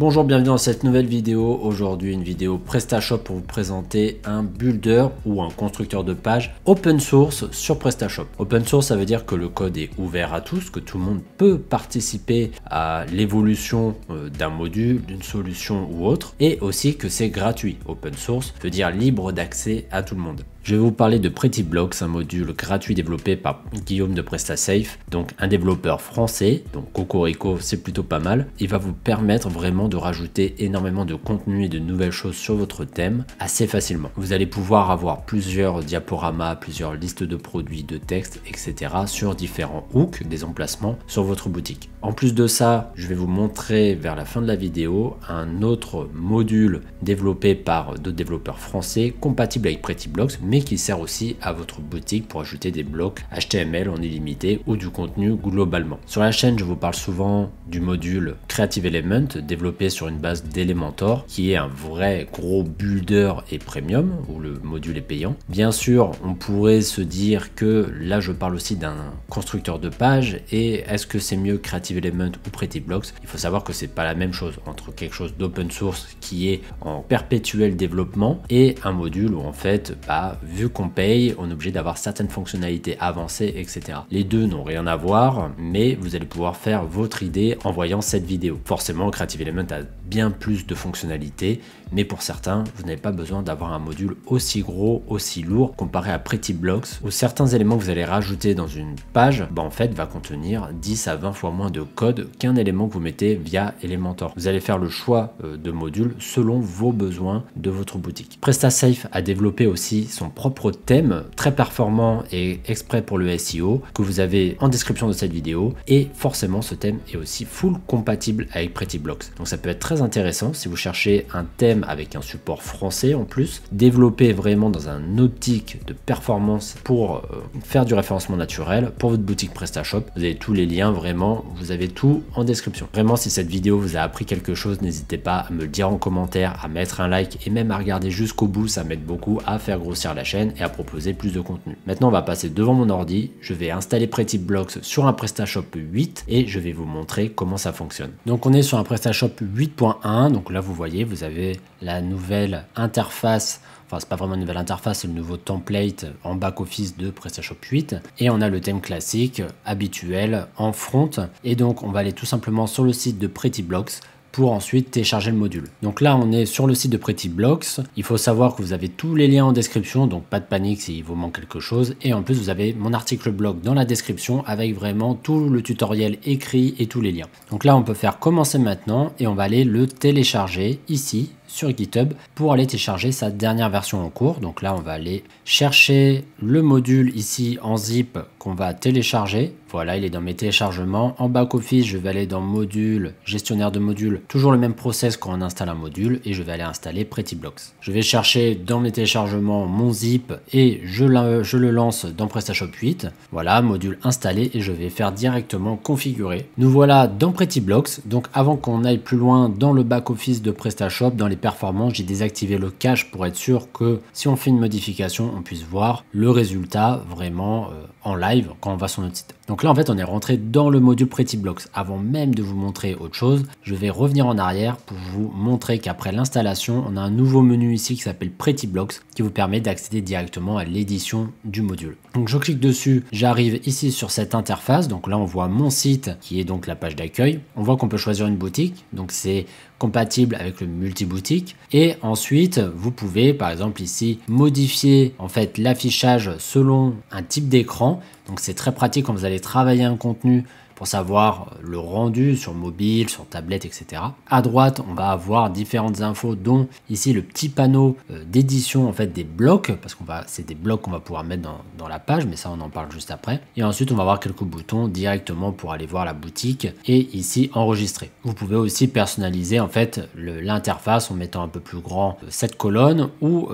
Bonjour, bienvenue dans cette nouvelle vidéo. Aujourd'hui, une vidéo PrestaShop pour vous présenter un builder ou un constructeur de page open source sur PrestaShop. Open source, ça veut dire que le code est ouvert à tous, que tout le monde peut participer à l'évolution d'un module, d'une solution ou autre, et aussi que c'est gratuit. Open source veut dire libre d'accès à tout le monde. Je vais vous parler de PrettyBlocks, un module gratuit développé par Guillaume de PrestaSafe, donc un développeur français, donc Cocorico, c'est plutôt pas mal. Il va vous permettre vraiment de rajouter énormément de contenu et de nouvelles choses sur votre thème assez facilement. Vous allez pouvoir avoir plusieurs diaporamas, plusieurs listes de produits, de textes, etc. sur différents hooks, des emplacements sur votre boutique. En plus de ça, je vais vous montrer vers la fin de la vidéo un autre module développé par d'autres développeurs français compatible avec PrettyBlocks, mais qui sert aussi à votre boutique pour ajouter des blocs HTML en illimité ou du contenu globalement. Sur la chaîne, je vous parle souvent du module Creative Element développé sur une base d'Elementor qui est un vrai gros builder et premium où le module est payant. Bien sûr, on pourrait se dire que là je parle aussi d'un constructeur de page et est-ce que c'est mieux Creative Element ou PrettyBlocks? Il faut savoir que c'est pas la même chose entre quelque chose d'open source qui est en perpétuel développement et un module où en fait vu qu'on paye, on est obligé d'avoir certaines fonctionnalités avancées, etc. Les deux n'ont rien à voir, mais vous allez pouvoir faire votre idée en voyant cette vidéo. Forcément, Creative Element a bien plus de fonctionnalités, mais pour certains, vous n'avez pas besoin d'avoir un module aussi gros, aussi lourd, comparé à PrettyBlocks, où certains éléments que vous allez rajouter dans une page, en fait, va contenir 10 à 20 fois moins de code qu'un élément que vous mettez via Elementor. Vous allez faire le choix de modules selon vos besoins de votre boutique. PrestaSafe a développé aussi son propre thème très performant et exprès pour le SEO que vous avez en description de cette vidéo, et forcément ce thème est aussi full compatible avec PrettyBlocks. Donc ça peut être très intéressant si vous cherchez un thème avec un support français en plus, développé vraiment dans un optique de performance pour faire du référencement naturel pour votre boutique PrestaShop. Vous avez tous les liens, vraiment, vous avez tout en description. Vraiment, si cette vidéo vous a appris quelque chose, n'hésitez pas à me le dire en commentaire, à mettre un like et même à regarder jusqu'au bout, ça m'aide beaucoup à faire grossir la chaîne et à proposer plus de contenu. Maintenant, on va passer devant mon ordi, je vais installer PrettyBlocks sur un PrestaShop 8 et je vais vous montrer comment ça fonctionne. Donc on est sur un PrestaShop 8.1, donc là vous voyez, vous avez la nouvelle interface. Enfin, c'est pas vraiment une nouvelle interface, c'est le nouveau template en back-office de PrestaShop 8. Et on a le thème classique, habituel, en front. Et donc, on va aller tout simplement sur le site de PrettyBlocks pour ensuite télécharger le module. Donc là, on est sur le site de PrettyBlocks. Il faut savoir que vous avez tous les liens en description, donc pas de panique s'il vous manque quelque chose. Et en plus, vous avez mon article blog dans la description avec vraiment tout le tutoriel écrit et tous les liens. Donc là, on peut faire commencer maintenant et on va aller le télécharger ici sur GitHub pour aller télécharger sa dernière version en cours. Donc là, on va aller chercher le module ici en zip qu'on va télécharger. Voilà, il est dans mes téléchargements. En back-office, je vais aller dans module, gestionnaire de module, toujours le même process quand on installe un module et je vais aller installer PrettyBlocks. Je vais chercher dans mes téléchargements mon zip et je le lance dans PrestaShop 8. Voilà, module installé et je vais faire directement configurer. Nous voilà dans PrettyBlocks. Donc avant qu'on aille plus loin dans le back-office de PrestaShop, dans les performances, j'ai désactivé le cache pour être sûr que si on fait une modification, on puisse voir le résultat vraiment en live quand on va sur notre site. Donc là, en fait, on est rentré dans le module PrettyBlocks. Avant même de vous montrer autre chose, je vais revenir en arrière pour vous montrer qu'après l'installation, on a un nouveau menu ici qui s'appelle PrettyBlocks qui vous permet d'accéder directement à l'édition du module. Donc je clique dessus, j'arrive ici sur cette interface. Donc là, on voit mon site qui est donc la page d'accueil. On voit qu'on peut choisir une boutique. Donc c'est compatible avec le multi-boutique. Et ensuite, vous pouvez, par exemple ici, modifier en fait l'affichage selon un type d'écran. Donc c'est très pratique quand vous allez travailler un contenu pour savoir le rendu sur mobile, sur tablette, etc. À droite, on va avoir différentes infos, dont ici le petit panneau d'édition en fait des blocs, parce qu'on va, c'est des blocs qu'on va pouvoir mettre dans la page, mais ça on en parle juste après. Et ensuite, on va avoir quelques boutons directement pour aller voir la boutique et ici enregistrer. Vous pouvez aussi personnaliser en fait l'interface en mettant un peu plus grand cette colonne ou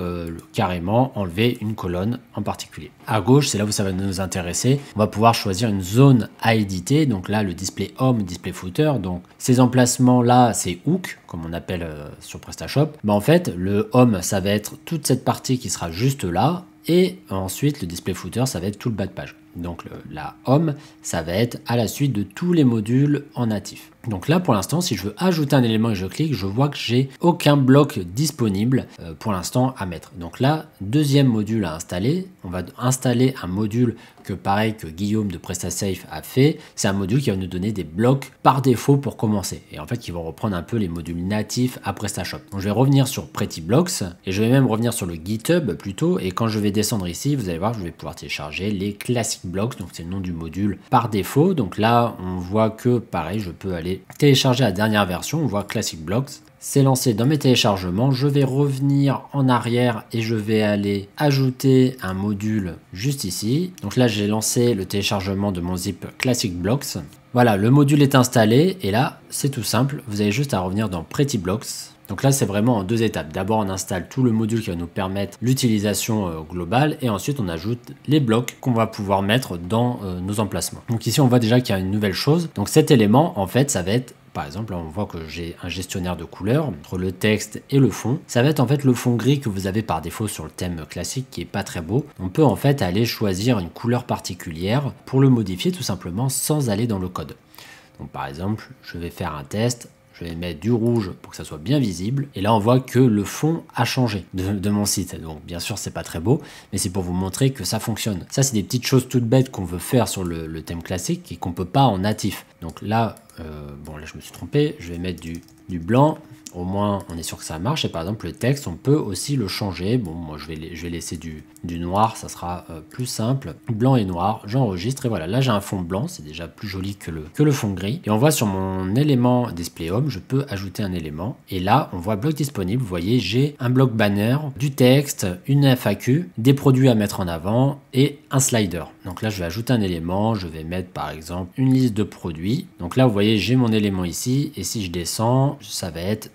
carrément enlever une colonne en particulier. À gauche, c'est là où ça va nous intéresser. On va pouvoir choisir une zone à éditer. Donc là, le display home, display footer. Donc ces emplacements là, c'est hook, comme on appelle sur PrestaShop. En fait, le home, ça va être toute cette partie qui sera juste là. Et ensuite, le display footer, ça va être tout le bas de page. donc la home, ça va être à la suite de tous les modules en natif. Donc là, pour l'instant, si je veux ajouter un élément et je clique, je vois que j'ai aucun bloc disponible pour l'instant à mettre. Donc là, deuxième module à installer. On va installer un module que pareil que Guillaume de PrestaSafe a fait. C'est un module qui va nous donner des blocs par défaut pour commencer. Et en fait, qui vont reprendre un peu les modules natifs à PrestaShop. Donc je vais revenir sur Pretty Blocks et je vais même revenir sur le GitHub plutôt. Et quand je vais descendre ici, vous allez voir, je vais pouvoir télécharger les Classic Blocks. Donc c'est le nom du module par défaut. Donc là, on voit que pareil, je peux aller télécharger la dernière version, on voit Classic Blocks. C'est lancé dans mes téléchargements, je vais revenir en arrière et je vais aller ajouter un module juste ici. Donc là, j'ai lancé le téléchargement de mon zip Classic Blocks. Voilà, le module est installé et là, c'est tout simple. Vous avez juste à revenir dans Pretty Blocks. Donc là, c'est vraiment en deux étapes. D'abord, on installe tout le module qui va nous permettre l'utilisation globale et ensuite, on ajoute les blocs qu'on va pouvoir mettre dans nos emplacements. Donc ici, on voit déjà qu'il y a une nouvelle chose. Donc cet élément, en fait, ça va être, par exemple, là, on voit que j'ai un gestionnaire de couleurs entre le texte et le fond. Ça va être en fait le fond gris que vous avez par défaut sur le thème classique qui est pas très beau. On peut en fait aller choisir une couleur particulière pour le modifier tout simplement sans aller dans le code. Donc par exemple, je vais faire un test. Je vais mettre du rouge pour que ça soit bien visible. Et là, on voit que le fond a changé de mon site. Donc, bien sûr, c'est pas très beau, mais c'est pour vous montrer que ça fonctionne. Ça, c'est des petites choses toutes bêtes qu'on veut faire sur le thème classique et qu'on peut pas en natif. Donc là, bon, là, je me suis trompé. Je vais mettre du blanc. Au moins, on est sûr que ça marche. Et par exemple, le texte, on peut aussi le changer. Bon, moi, je vais laisser du noir. Ça sera plus simple. Blanc et noir. J'enregistre. Et voilà, là, j'ai un fond blanc. C'est déjà plus joli que le fond gris. Et on voit sur mon élément display home, je peux ajouter un élément. Et là, on voit bloc disponible. Vous voyez, j'ai un bloc banner, du texte, une FAQ, des produits à mettre en avant et un slider. Donc là, je vais ajouter un élément. Je vais mettre, par exemple, une liste de produits. Donc là, vous voyez, j'ai mon élément ici. Et si je descends, ça va être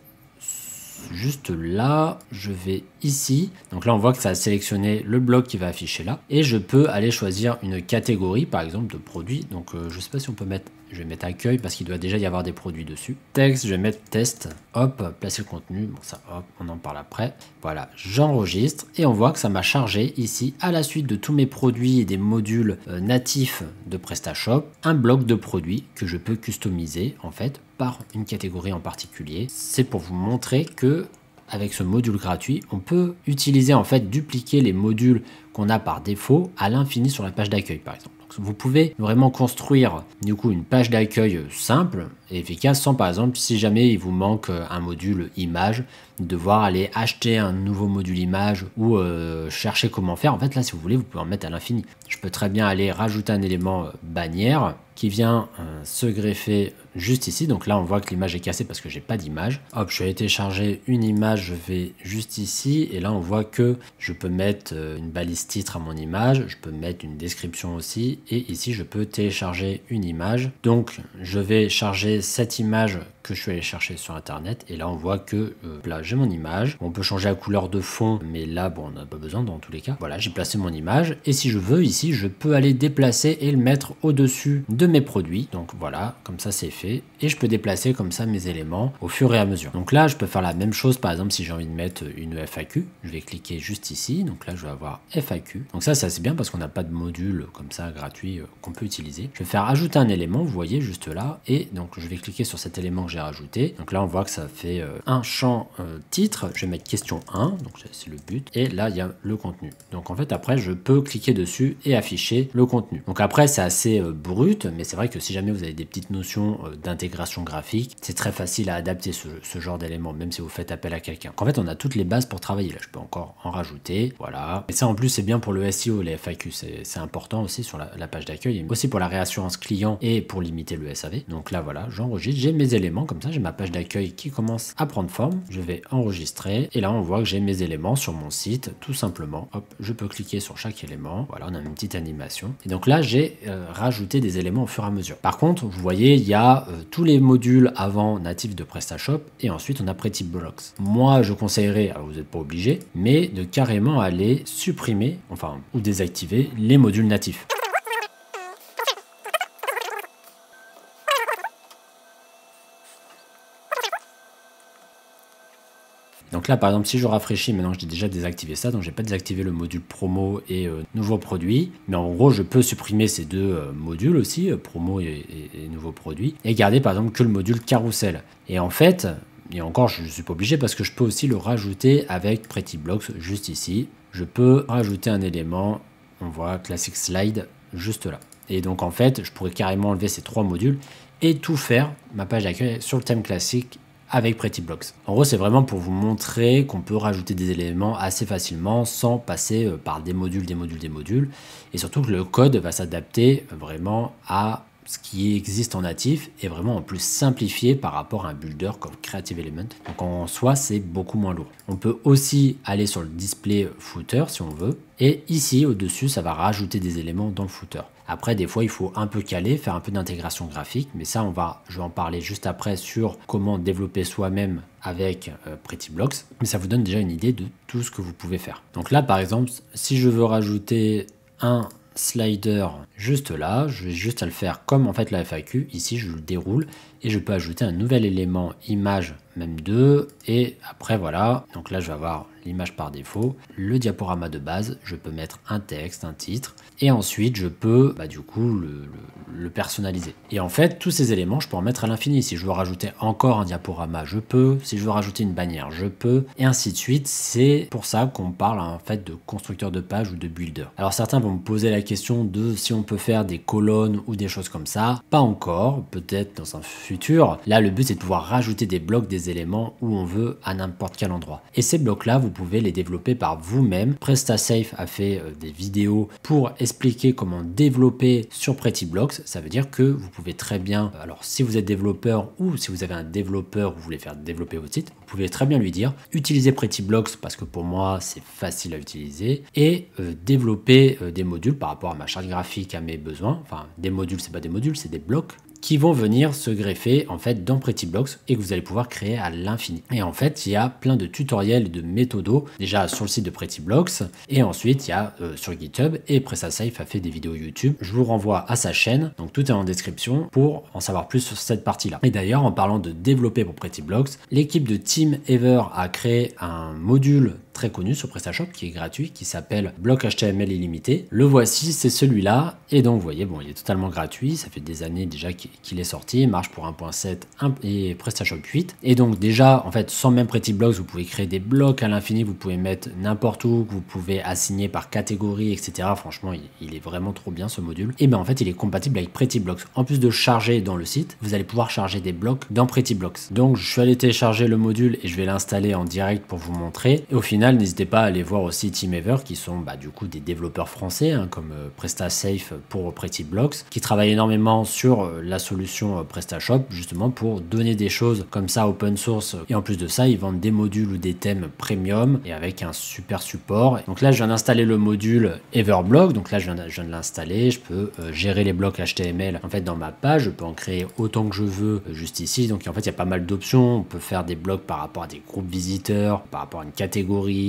juste là, je vais ici. Donc là, on voit que ça a sélectionné le bloc qui va afficher là. Et je peux aller choisir une catégorie, par exemple, de produits. Donc, je ne sais pas si on peut mettre... Je vais mettre accueil parce qu'il doit déjà y avoir des produits dessus. Texte, je vais mettre test. Hop, placer le contenu. Bon, ça, hop, on en parle après. Voilà, j'enregistre et on voit que ça m'a chargé ici, à la suite de tous mes produits et des modules natifs de PrestaShop, un bloc de produits que je peux customiser, en fait, par une catégorie en particulier. C'est pour vous montrer que avec ce module gratuit, on peut utiliser, en fait, dupliquer les modules qu'on a par défaut à l'infini sur la page d'accueil, par exemple. Vous pouvez vraiment construire du coup une page d'accueil simple et efficace sans, par exemple, si jamais il vous manque un module image, devoir aller acheter un nouveau module image ou chercher comment faire. En fait, là, si vous voulez, vous pouvez en mettre à l'infini. Je peux très bien aller rajouter un élément bannière qui vient se greffer juste ici. Donc là, on voit que l'image est cassée parce que j'ai pas d'image. Hop, je vais aller télécharger une image, je vais juste ici et là, on voit que je peux mettre une balise titre à mon image. Je peux mettre une description aussi et ici, je peux télécharger une image. Donc, je vais charger cette image que je suis allé chercher sur internet et là on voit que là j'ai mon image, on peut changer la couleur de fond mais là bon on n'a pas besoin dans tous les cas. Voilà, j'ai placé mon image et si je veux ici je peux aller déplacer et le mettre au dessus de mes produits. Donc voilà, comme ça c'est fait et je peux déplacer comme ça mes éléments au fur et à mesure. Donc là je peux faire la même chose, par exemple si j'ai envie de mettre une FAQ, je vais cliquer juste ici, donc là je vais avoir FAQ. Donc ça c'est assez bien parce qu'on n'a pas de module comme ça gratuit qu'on peut utiliser. Je vais faire ajouter un élément, vous voyez juste là, et donc je vais cliquer sur cet élément que j'ai rajouté. Donc là on voit que ça fait un champ titre, je vais mettre question 1, donc c'est le but, et là il y a le contenu. Donc en fait après je peux cliquer dessus et afficher le contenu. Donc après c'est assez brut, mais c'est vrai que si jamais vous avez des petites notions d'intégration graphique, c'est très facile à adapter ce genre d'éléments, même si vous faites appel à quelqu'un. En fait on a toutes les bases pour travailler, là je peux encore en rajouter, voilà. Et ça en plus c'est bien pour le SEO, les FAQ, c'est important aussi sur la page d'accueil, et aussi pour la réassurance client et pour limiter le SAV. Donc là voilà, j'enregistre, j'ai mes éléments, comme ça j'ai ma page d'accueil qui commence à prendre forme, je vais enregistrer et là on voit que j'ai mes éléments sur mon site tout simplement. Hop, je peux cliquer sur chaque élément, voilà, on a une petite animation et donc là j'ai rajouté des éléments au fur et à mesure. Par contre vous voyez il y a tous les modules avant natifs de PrestaShop et ensuite on a Pretty Blocks. Moi je conseillerais, alors vous n'êtes pas obligé, mais de carrément aller supprimer enfin ou désactiver les modules natifs. Donc là par exemple si je rafraîchis, maintenant j'ai déjà désactivé ça, donc j'ai pas désactivé le module promo et nouveaux produits, mais en gros je peux supprimer ces deux modules aussi, promo et nouveaux produits, et garder par exemple que le module carousel. Et en fait, et encore je ne suis pas obligé parce que je peux aussi le rajouter avec Pretty Blocks juste ici. Je peux rajouter un élément, on voit Classic Slide juste là. Et donc en fait je pourrais carrément enlever ces trois modules et tout faire ma page d'accueil sur le thème classique avec Pretty Blocks. En gros, c'est vraiment pour vous montrer qu'on peut rajouter des éléments assez facilement sans passer par des modules, et surtout que le code va s'adapter vraiment à ce qui existe en natif et vraiment en plus simplifié par rapport à un builder comme Creative Element. Donc en soi, c'est beaucoup moins lourd. On peut aussi aller sur le display footer si on veut. Et ici, au-dessus, ça va rajouter des éléments dans le footer. Après, des fois, il faut un peu caler, faire un peu d'intégration graphique. Mais ça, je vais en parler juste après sur comment développer soi-même avec Pretty Blocks. Mais ça vous donne déjà une idée de tout ce que vous pouvez faire. Donc là, par exemple, si je veux rajouter un slider juste là, je vais juste à le faire comme en fait la FAQ. Ici, je le déroule et je peux ajouter un nouvel élément image, même 2. Et après, voilà. Donc là, je vais avoir l'image par défaut, le diaporama de base. Je peux mettre un texte, un titre. Et ensuite, je peux du coup le personnaliser. Et en fait, tous ces éléments, je peux en mettre à l'infini. Si je veux rajouter encore un diaporama, je peux. Si je veux rajouter une bannière, je peux. Et ainsi de suite. C'est pour ça qu'on parle en fait de constructeur de page ou de builder. Alors certains vont me poser la question de si on peut faire des colonnes ou des choses comme ça. Pas encore, peut-être dans un futur. Là, le but, c'est de pouvoir rajouter des blocs, des éléments où on veut à n'importe quel endroit. Et ces blocs-là, vous pouvez les développer par vous-même. PrestaSafe a fait des vidéos pour expliquer comment développer sur Pretty Blocks. Ça veut dire que vous pouvez très bien, alors si vous êtes développeur ou si vous avez un développeur ou vous voulez faire développer votre site, vous pouvez très bien lui dire utilisez Pretty Blocks parce que pour moi c'est facile à utiliser et développer des modules par rapport à ma charte graphique, à mes besoins. Enfin, des modules, c'est pas des modules, c'est des blocs qui vont venir se greffer en fait dans Pretty Blocks et que vous allez pouvoir créer à l'infini. Et en fait, il y a plein de tutoriels et de méthodos déjà sur le site de Pretty Blocks et ensuite il y a sur GitHub et PrestaSafe a fait des vidéos YouTube. Je vous renvoie à sa chaîne, donc tout est en description pour en savoir plus sur cette partie-là. Et d'ailleurs, en parlant de développer pour Pretty Blocks, l'équipe de Team Ever a créé un module très connu sur PrestaShop qui est gratuit, qui s'appelle Bloc HTML illimité. Le voici, c'est celui-là. Et donc, vous voyez, bon, il est totalement gratuit. Ça fait des années déjà qu'il est sorti. Il marche pour 1.7 et PrestaShop 8. Et donc, déjà, en fait, sans même Pretty Blocks, vous pouvez créer des blocs à l'infini. Vous pouvez mettre n'importe où, que vous pouvez assigner par catégorie, etc. Franchement, il est vraiment trop bien ce module. Et bien, en fait, il est compatible avec Pretty Blocks. En plus de charger dans le site, vous allez pouvoir charger des blocs dans Pretty Blocks. Donc, je suis allé télécharger le module et je vais l'installer en direct pour vous montrer. Et au final, n'hésitez pas à aller voir aussi Team Ever qui sont du coup des développeurs français comme PrestaSafe pour Pretty Blocks qui travaillent énormément sur la solution PrestaShop justement pour donner des choses comme ça open source et en plus de ça ils vendent des modules ou des thèmes premium et avec un super support. Donc là je viens d'installer le module Everblock, donc là je viens de l'installer, je peux gérer les blocs HTML en fait dans ma page, je peux en créer autant que je veux juste ici, donc en fait il y a pas mal d'options, on peut faire des blocs par rapport à des groupes visiteurs, par rapport à une catégorie,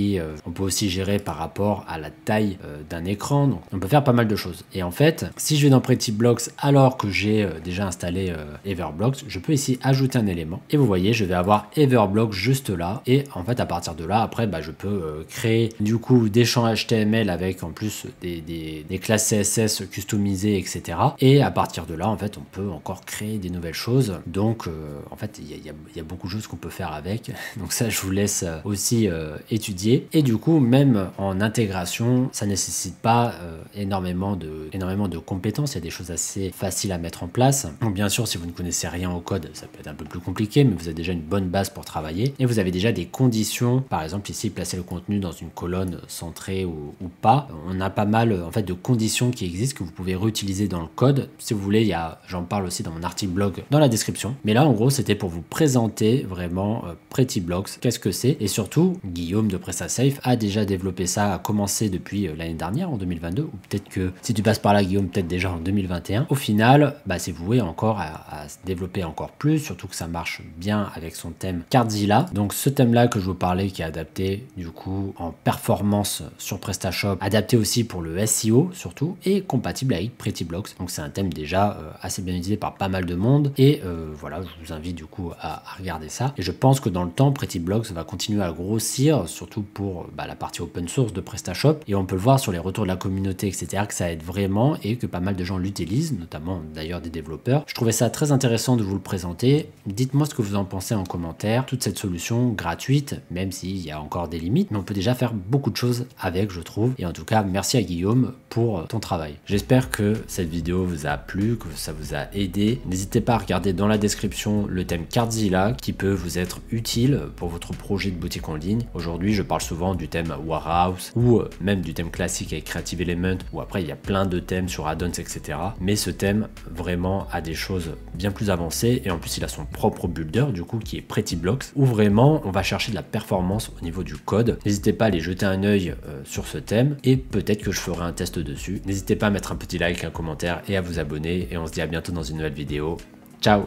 on peut aussi gérer par rapport à la taille d'un écran, donc on peut faire pas mal de choses. Et en fait, si je vais dans Pretty Blocks alors que j'ai déjà installé Everblocks, je peux ici ajouter un élément et vous voyez, je vais avoir Everblocks juste là et en fait à partir de là, après je peux créer du coup des champs HTML avec en plus des classes CSS customisées, etc. Et à partir de là, en fait, on peut encore créer des nouvelles choses. Donc en fait, il y a beaucoup de choses qu'on peut faire avec. Donc ça, je vous laisse aussi étudier. Et du coup, même en intégration, ça nécessite pas énormément de compétences. Il y a des choses assez faciles à mettre en place. Donc, bien sûr, si vous ne connaissez rien au code, ça peut être un peu plus compliqué, mais vous avez déjà une bonne base pour travailler. Et vous avez déjà des conditions. Par exemple, ici, placer le contenu dans une colonne centrée ou pas. On a pas mal en fait de conditions qui existent que vous pouvez réutiliser dans le code. Si vous voulez, j'en parle aussi dans mon article blog dans la description. Mais là, en gros, c'était pour vous présenter vraiment Pretty Blocks. Qu'est-ce que c'est? Et surtout, Guillaume de PrestaSafe a déjà développé ça, a commencé depuis l'année dernière en 2022, ou peut-être que si tu passes par là Guillaume, peut-être déjà en 2021. Au final, c'est voué encore à se développer encore plus, surtout que ça marche bien avec son thème Cardzilla. Donc ce thème là que je vous parlais qui est adapté du coup en performance sur PrestaShop, adapté aussi pour le SEO surtout, et compatible avec Prettyblocks. Donc c'est un thème déjà assez bien utilisé par pas mal de monde, et voilà, je vous invite du coup à regarder ça. Et je pense que dans le temps, Prettyblocks va continuer à grossir, surtout pour la partie open source de PrestaShop, et on peut le voir sur les retours de la communauté, etc., que ça aide vraiment et que pas mal de gens l'utilisent, notamment d'ailleurs des développeurs. Je trouvais ça très intéressant de vous le présenter. Dites-moi ce que vous en pensez en commentaire. Toute cette solution gratuite, même s'il y a encore des limites, mais on peut déjà faire beaucoup de choses avec, je trouve. Et en tout cas, merci à Guillaume pour ton travail. J'espère que cette vidéo vous a plu, que ça vous a aidé. N'hésitez pas à regarder dans la description le thème Cardzilla qui peut vous être utile pour votre projet de boutique en ligne. Aujourd'hui, je parle souvent du thème Warehouse ou même du thème classique avec Creative Element, où après il y a plein de thèmes sur add-ons, etc. Mais ce thème vraiment a des choses bien plus avancées, et en plus il a son propre builder du coup qui est Prettyblocks, où vraiment on va chercher de la performance au niveau du code. N'hésitez pas à aller jeter un œil sur ce thème, et peut-être que je ferai un test dessus. N'hésitez pas à mettre un petit like, un commentaire et à vous abonner, et on se dit à bientôt dans une nouvelle vidéo. Ciao!